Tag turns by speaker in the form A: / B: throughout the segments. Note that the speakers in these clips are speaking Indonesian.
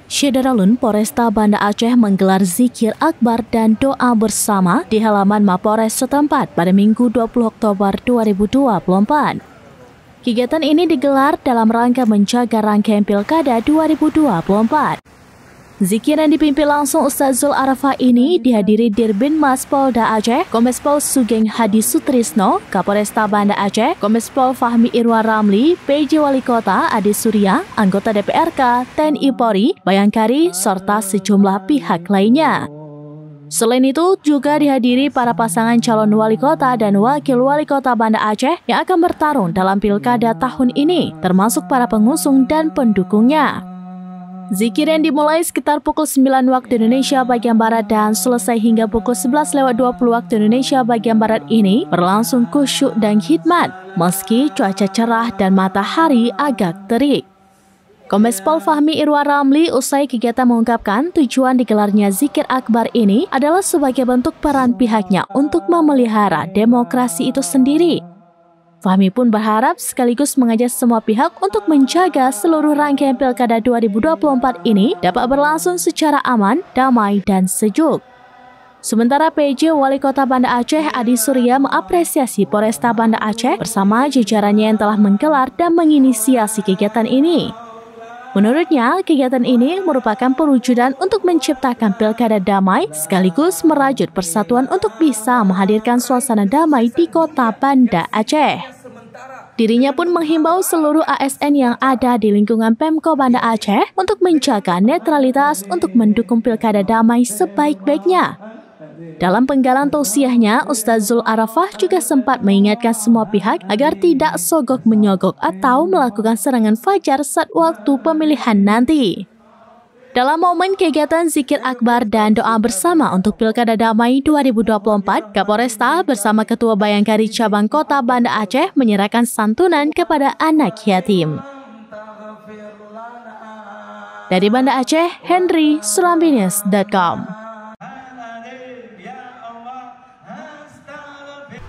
A: Syederalun Polresta Banda Aceh menggelar zikir akbar dan doa bersama di halaman Mapolres setempat pada Minggu 20 Oktober 2024. Kegiatan ini digelar dalam rangka menjaga rangkaian Pilkada 2024. Zikir yang dipimpin langsung Ustaz Zul Arafah ini dihadiri Dirbinmas Polda Aceh, Kombes Pol Sugeng Hadi Sutrisno, Kapolresta Banda Aceh, Kombes Pol Fahmi Irwan Ramli, PJ Wali Kota Adi Surya, anggota DPRK, TNI Polri, Bayangkari, serta sejumlah pihak lainnya. Selain itu, juga dihadiri para pasangan calon wali kota dan wakil wali kota Banda Aceh yang akan bertarung dalam Pilkada tahun ini, termasuk para pengusung dan pendukungnya. Zikir yang dimulai sekitar pukul 9 waktu Indonesia bagian Barat dan selesai hingga pukul 11:20 waktu Indonesia bagian Barat ini berlangsung khusyuk dan khidmat, meski cuaca cerah dan matahari agak terik. Kombes Pol Fahmi Irwan Ramli usai kegiatan mengungkapkan tujuan digelarnya zikir akbar ini adalah sebagai bentuk peran pihaknya untuk memelihara demokrasi itu sendiri. Fahmi pun berharap sekaligus mengajak semua pihak untuk menjaga seluruh rangkaian Pilkada 2024 ini dapat berlangsung secara aman, damai, dan sejuk. Sementara PJ Wali Kota Banda Aceh Adi Surya mengapresiasi Polresta Banda Aceh bersama jajarannya yang telah menggelar dan menginisiasi kegiatan ini. Menurutnya, kegiatan ini merupakan perwujudan untuk menciptakan Pilkada damai sekaligus merajut persatuan untuk bisa menghadirkan suasana damai di Kota Banda Aceh. Dirinya pun menghimbau seluruh ASN yang ada di lingkungan Pemko Banda Aceh untuk menjaga netralitas untuk mendukung Pilkada damai sebaik-baiknya. Dalam penggalan tausiahnya, Ustaz Zul Arafah juga sempat mengingatkan semua pihak agar tidak sogok-menyogok atau melakukan serangan fajar saat waktu pemilihan nanti. Dalam momen kegiatan zikir akbar dan doa bersama untuk Pilkada Damai 2024, Kapolresta bersama Ketua Bayangkari Cabang Kota Banda Aceh menyerahkan santunan kepada anak yatim. Dari Banda Aceh, Henry, Sulambinews.com.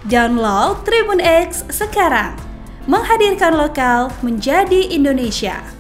B: Download Tribun X sekarang, menghadirkan lokal menjadi Indonesia.